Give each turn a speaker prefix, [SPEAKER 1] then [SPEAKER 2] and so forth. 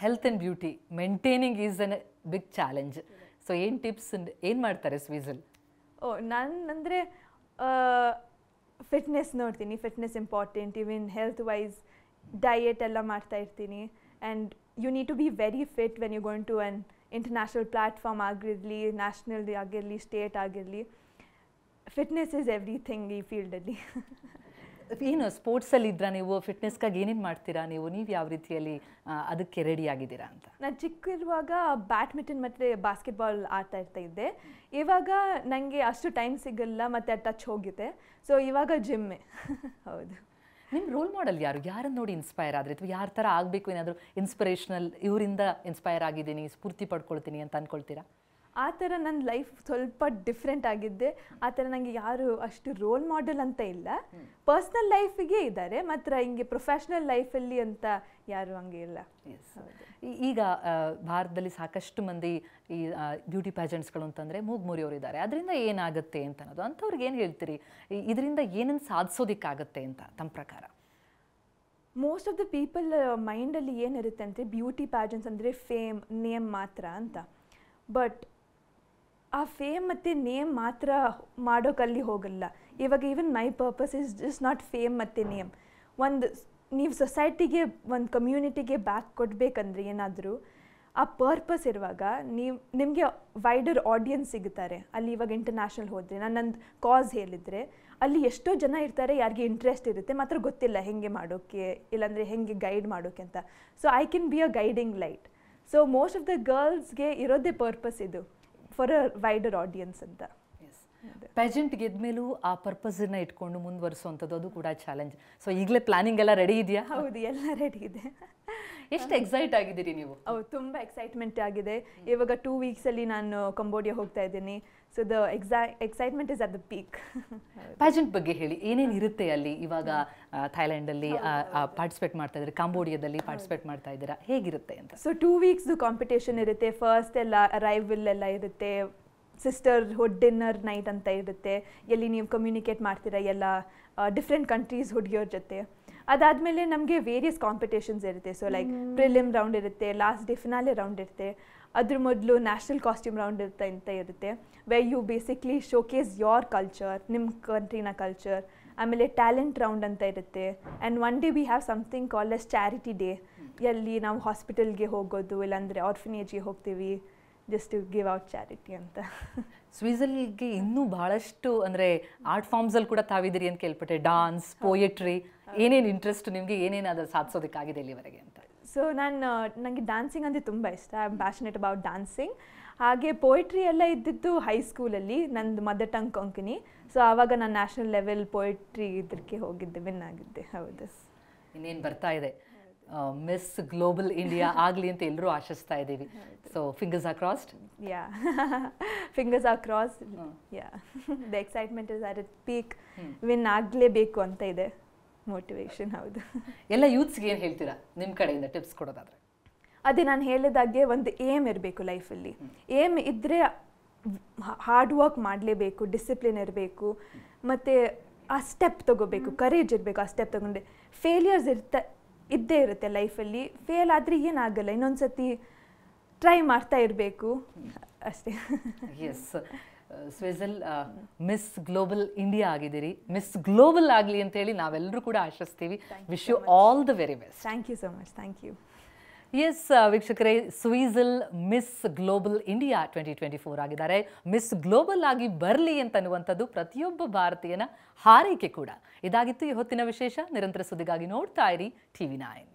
[SPEAKER 1] Health and beauty maintaining is an big challenge. So ಏನು tips ಏನು ಮಾಡ್ತಾರೆ ಸ್ವೀಝಲ್?
[SPEAKER 2] ನಾನು ಅಂದರೆ ಫಿಟ್ನೆಸ್ ನೋಡ್ತೀನಿ, fitness important. Even health wise diet ಎಲ್ಲ ಮಾಡ್ತಾ ಇರ್ತೀನಿ. And you need to be very fit when you going to an international platform ಆಗಿರಲಿ, ನ್ಯಾಷನಲ್ ಆಗಿರಲಿ, ಸ್ಟೇಟ್ ಆಗಿರಲಿ. ಫಿಟ್ನೆಸ್ ಈಸ್ ಎವ್ರಿಥಿಂಗ್ ಈ ಫೀಲ್ಡಲ್ಲಿ.
[SPEAKER 1] ಏನು ಸ್ಪೋರ್ಟ್ಸಲ್ಲಿ ಇದ್ರಾ ನೀವು? ಫಿಟ್ನೆಸ್ಗಾಗಿ ಏನೇನು ಮಾಡ್ತೀರಾ ನೀವು? ನೀವು ಯಾವ ರೀತಿಯಲ್ಲಿ ಅದಕ್ಕೆ ರೆಡಿ ಆಗಿದ್ದೀರಾ ಅಂತ?
[SPEAKER 2] ನಾನು ಚಿಕ್ಕಿರುವಾಗ ಬ್ಯಾಡ್ಮಿಂಟನ್ ಮತ್ತು ಬಾಸ್ಕೆಟ್ಬಾಲ್ ಆಡ್ತಾ ಇದ್ದೆ. ಇವಾಗ ನನಗೆ ಅಷ್ಟು ಟೈಮ್ ಸಿಗಲ್ಲ ಮತ್ತು ಟಚ್ ಹೋಗಿದೆ. ಸೊ ಇವಾಗ ಜಿಮ್ಮೆ. ಹೌದು.
[SPEAKER 1] ನಿಮ್ಮ ರೋಲ್ ಮಾಡೆಲ್ ಯಾರು? ಯಾರನ್ನು ನೋಡಿ ಇನ್ಸ್ಪೈರ್ ಆದರೆ, ಅಥವಾ ಯಾರ ಥರ ಆಗಬೇಕು ಏನಾದರೂ ಇನ್ಸ್ಪಿರೇಷನಲ್, ಇವರಿಂದ ಇನ್ಸ್ಪೈರ್ ಆಗಿದ್ದೀನಿ, ಸ್ಫೂರ್ತಿ ಪಡ್ಕೊಳ್ತೀನಿ ಅಂತ ಅಂದ್ಕೊಳ್ತೀರಾ?
[SPEAKER 2] ಆ ಥರ ನನ್ನ ಲೈಫ್ ಸ್ವಲ್ಪ ಡಿಫ್ರೆಂಟ್ ಆಗಿದ್ದೆ. ಆ ಥರ ನನಗೆ ಯಾರು ಅಷ್ಟು ರೋಲ್ ಮಾಡೆಲ್ ಅಂತ ಇಲ್ಲ. ಪರ್ಸ್ನಲ್ ಲೈಫಿಗೆ ಇದ್ದಾರೆ, ಮಾತ್ರ ಹಿಂಗೆ ಪ್ರೊಫೆಷ್ನಲ್ ಲೈಫಲ್ಲಿ ಅಂತ ಯಾರು ಹಂಗೆ ಇಲ್ಲ.
[SPEAKER 1] ಈಗ ಭಾರತದಲ್ಲಿ ಸಾಕಷ್ಟು ಮಂದಿ ಈ ಬ್ಯೂಟಿ ಪ್ಯಾಜೆಂಟ್ಸ್ಗಳು ಅಂತಂದರೆ ಮೂಗ್ಮೂರಿಯವರು ಇದ್ದಾರೆ. ಅದರಿಂದ ಏನಾಗುತ್ತೆ ಅಂತ ಅನ್ನೋದು, ಅಂಥವ್ರಿಗೆ ಏನು ಹೇಳ್ತೀರಿ? ಇದರಿಂದ ಏನನ್ನು ಸಾಧಿಸೋದಕ್ಕಾಗತ್ತೆ ಅಂತ ತಮ್ಮ ಪ್ರಕಾರ?
[SPEAKER 2] ಮೋಸ್ಟ್ ಆಫ್ ದ ಪೀಪಲ್ ಮೈಂಡಲ್ಲಿ ಏನಿರುತ್ತೆ ಅಂದರೆ ಬ್ಯೂಟಿ ಪ್ಯಾಜೆಂಟ್ಸ್ ಅಂದರೆ ಫೇಮ್, ನೇಮ್ ಮಾತ್ರ ಅಂತ. ಬಟ್ ಆ ಫೇಮ್ ಮತ್ತು ನೇಮ್ ಮಾತ್ರ ಮಾಡೋಕ್ಕಲ್ಲಿ ಹೋಗಲ್ಲ. ಇವಾಗ even my purpose is just not fame ಮತ್ತು ನೇಮ್. ಒಂದು ನೀವು ಸೊಸೈಟಿಗೆ, ಒಂದು ಕಮ್ಯುನಿಟಿಗೆ ಬ್ಯಾಕ್ ಕೊಡಬೇಕಂದ್ರೆ ಏನಾದರೂ ಆ ಪರ್ಪಸ್ ಇರುವಾಗ ನಿಮಗೆ ವೈಡರ್ ಆಡಿಯನ್ಸ್ ಸಿಗುತ್ತಾರೆ. ಅಲ್ಲಿ ಇವಾಗ ಇಂಟರ್ನ್ಯಾಷನಲ್ ಹೋದರೆ, ನನ್ನೊಂದು ಕಾಸ್ ಹೇಳಿದರೆ ಅಲ್ಲಿ ಎಷ್ಟೋ ಜನ ಇರ್ತಾರೆ ಯಾರಿಗೆ ಇಂಟ್ರೆಸ್ಟ್ ಇರುತ್ತೆ, ಮಾತ್ರ ಗೊತ್ತಿಲ್ಲ ಹೆಂಗೆ ಮಾಡೋಕ್ಕೆ, ಇಲ್ಲಾಂದರೆ ಹೆಂಗೆ ಗೈಡ್ ಮಾಡೋಕ್ಕೆ ಅಂತ. So I can be a guiding light. So most of the ಗರ್ಲ್ಸ್ಗೆ ಇರೋದೇ ಪರ್ಪಸ್ ಇದು, ಫಾರ್ ಅ ವೈಡರ್ ಆಡಿಯನ್ಸ್ ಅಂತ.
[SPEAKER 1] ಪ್ಯಾಜೆಂಟ್ ಗೆದ್ಮೇಲೂ ಆ ಪರ್ಪಸನ್ನು ಇಟ್ಕೊಂಡು ಮುಂದುವರಿಸುವಂಥದ್ದು ಅದು ಕೂಡ ಚಾಲೆಂಜ್. ಸೊ ಈಗಲೇ ಪ್ಲಾನಿಂಗ್ ಎಲ್ಲ ರೆಡಿ ಇದೆಯಾ?
[SPEAKER 2] ಹೌದು, ಎಲ್ಲ ರೆಡಿ ಇದೆ.
[SPEAKER 1] ಎಷ್ಟು ಎಕ್ಸೈಟ್ ಆಗಿದ್ದೀರಿ ನೀವು?
[SPEAKER 2] ತುಂಬ ಎಕ್ಸೈಟ್ಮೆಂಟ್ ಆಗಿದೆ. ಇವಾಗ 2 ವೀಕ್ಸಲ್ಲಿ ನಾನು ಕಂಬೋಡಿಯಾ ಹೋಗ್ತಾ ಇದ್ದೀನಿ. So the excitement is at the peak.
[SPEAKER 1] Pageant ಬಗ್ಗೆ ಹೇಳಿ, ಏನೇನು ಇರುತ್ತೆ ಅಲ್ಲಿ? ಇವಾಗ ಥೈಲ್ಯಾಂಡಲ್ಲಿ ಪಾರ್ಟಿಸಿಪೇಟ್ ಮಾಡ್ತಾ ಇದ್ದಾರೆ, ಕಾಂಬೋಡಿಯಾದಲ್ಲಿ ಪಾರ್ಟಿಸಿಪೇಟ್ ಮಾಡ್ತಾ ಇದ್ದೀರಾ, ಹೇಗಿರುತ್ತೆ ಅಂತ?
[SPEAKER 2] ಸೊ 2 ವೀಕ್ಸ್ದು ಕಾಂಪಿಟೇಷನ್ ಇರುತ್ತೆ. ಫಸ್ಟ್ ಎಲ್ಲ ಅರೈವಲ್ ಎಲ್ಲ ಇರುತ್ತೆ, ಸಿಸ್ಟರ್ಹುಡ್ ಡಿನ್ನರ್ ನೈಟ್ ಅಂತ ಇರುತ್ತೆ, ಎಲ್ಲಿ ನೀವು ಕಮ್ಯುನಿಕೇಟ್ ಮಾಡ್ತೀರಾ ಎಲ್ಲ ಡಿಫ್ರೆಂಟ್ ಕಂಟ್ರೀಸ್ ಹುಡುಗಿಯವ್ರ ಜೊತೆ. ಅದಾದಮೇಲೆ ನಮಗೆ ವೇರಿಯಸ್ ಕಾಂಪಿಟೇಷನ್ಸ್ ಇರುತ್ತೆ. ಸೊ ಲೈಕ್ ಪ್ರಿಲಿಮ್ ರೌಂಡ್ ಇರುತ್ತೆ, ಲಾಸ್ಟ್ ಡೇ ಫಿನಾಲೆ ರೌಂಡ್ ಇರುತ್ತೆ, ಅದ್ರ ಮೊದಲು ನ್ಯಾಷನಲ್ ಕಾಸ್ಟ್ಯೂಮ್ ರೌಂಡ್ ಇರುತ್ತೆ, where you basically showcase your culture, ನಿಮ್ಮ ಕಂಟ್ರಿನ ಕಲ್ಚರ್. ಆಮೇಲೆ ಟ್ಯಾಲೆಂಟ್ ರೌಂಡ್ ಅಂತ ಇರುತ್ತೆ. And one day we have something called as charity day, ಎಲ್ಲಿ ನಾವು ಹಾಸ್ಪಿಟಲ್ಗೆ ಹೋಗೋದು, ಇಲ್ಲಾಂದರೆ ಆರ್ಫನೇಜ್ಗೆ ಹೋಗ್ತೀವಿ, just to give out charity ಅಂತ.
[SPEAKER 1] ಸ್ವೀಝಲ್ಗೆ ಇನ್ನೂ ಬಹಳಷ್ಟು ಅಂದರೆ ಆರ್ಟ್ ಫಾರ್ಮ್ಸಲ್ಲಿ ಕೂಡ ತಾವಿದ್ದೀರಿ ಅಂತ ಕೇಳ್ಪಟ್ಟೆ. ಡಾನ್ಸ್, ಪೋಯೆಟ್ರಿ, ಏನೇನು ಇಂಟ್ರೆಸ್ಟ್ ನಿಮಗೆ, ಏನೇನು ಅದು ಸಾಧಿಸೋದಕ್ಕಾಗಿದೆ ಇಲ್ಲಿವರೆಗೆ ಅಂತ?
[SPEAKER 2] ಸೊ ನನಗೆ ಡ್ಯಾನ್ಸಿಂಗ್ ಅಂದರೆ ತುಂಬ ಇಷ್ಟ. I am passionate about dancing. ಹಾಗೆ ಪೋಯಿಟ್ರಿ ಎಲ್ಲ ಇದ್ದಿದ್ದು ಹೈಸ್ಕೂಲಲ್ಲಿ, ನಂದು ಮದರ್ ಟಂಗ್ ಕೊಂಕಣಿ. ಸೊ ಆವಾಗ ನಾನು ನ್ಯಾಷನಲ್ ಲೆವೆಲ್ ಪೋಯಿಟ್ರಿ ಇದಕ್ಕೆ ಹೋಗಿದ್ದೆ, ವಿನ್ ಆಗಿದ್ದೆ. ಹೌದು.
[SPEAKER 1] ಇನ್ನೇನು ಬರ್ತಾ ಇದೆ, ಮಿಸ್ ಗ್ಲೋಬಲ್ ಇಂಡಿಯಾ ಆಗಲಿ ಅಂತ ಎಲ್ಲರೂ ಆಶಿಸ್ತಾ ಇದ್ದೀವಿ. So fingers are crossed.
[SPEAKER 2] Yeah, fingers are crossed. Yeah, the excitement is at it peak. Win ಆಗಲೇಬೇಕು ಅಂತ ಇದೆ ಮೋಟಿವೇಶನ್. ಹೌದು.
[SPEAKER 1] ಎಲ್ಲ ಯೂತ್ಸ್ಗೆ ಏನು ಹೇಳ್ತೀರಾ ನಿಮ್ಮ ಕಡೆಯಿಂದ ಟಿಪ್ಸ್ ಕೊಡೋದಾದರೆ?
[SPEAKER 2] ಅದೇ ನಾನು ಹೇಳಿದಾಗೆ ಒಂದು ಏಮ್ ಇರಬೇಕು ಲೈಫಲ್ಲಿ. ಏಮ್ ಇದ್ದರೆ ಹಾರ್ಡ್ ವರ್ಕ್ ಮಾಡಲೇಬೇಕು, ಡಿಸಿಪ್ಲಿನ್ ಇರಬೇಕು, ಮತ್ತು ಆ ಸ್ಟೆಪ್ ತೊಗೋಬೇಕು, ಕರೇಜ್ ಇರಬೇಕು. ಆ ಸ್ಟೆಪ್ ತೊಗೊಂಡೆ ಫೇಲಿಯರ್ಸ್ ಇದ್ದೇ ಇರುತ್ತೆ ಲೈಫಲ್ಲಿ. ಫೇಲ್ ಆದರೆ ಏನಾಗಲ್ಲ, ಇನ್ನೊಂದು ಸತಿ ಟ್ರೈ ಮಾಡ್ತಾ ಇರಬೇಕು ಅಷ್ಟೇ.
[SPEAKER 1] Yes, Sweezal miss global India ಆಗಿದ್ದೀರಿ. ಮಿಸ್ ಗ್ಲೋಬಲ್ ಆಗಲಿ ಅಂತೇಳಿ ನಾವೆಲ್ಲರೂ ಕೂಡ ಆಶಿಸ್ತೀವಿ. Wish you all the very best.
[SPEAKER 2] Thank you so much. Thank you.
[SPEAKER 1] Yes ವೀಕ್ಷಕರೇ, ಸ್ವೀಝಲ್ ಮಿಸ್ ಗ್ಲೋಬಲ್ ಇಂಡಿಯಾ 2024 ಆಗಿದ್ದಾರೆ. ಮಿಸ್ ಗ್ಲೋಬಲ್ ಆಗಿ ಬರಲಿ ಅಂತನ್ನುವಂಥದ್ದು ಪ್ರತಿಯೊಬ್ಬ ಭಾರತೀಯನ ಹಾರೈಕೆ ಕೂಡ. ಇದಾಗಿತ್ತು ಈ ಹೊತ್ತಿನ ವಿಶೇಷ. ನಿರಂತರ ಸುದ್ದಿಗಾಗಿ ನೋಡ್ತಾ ಇರಿ TV9.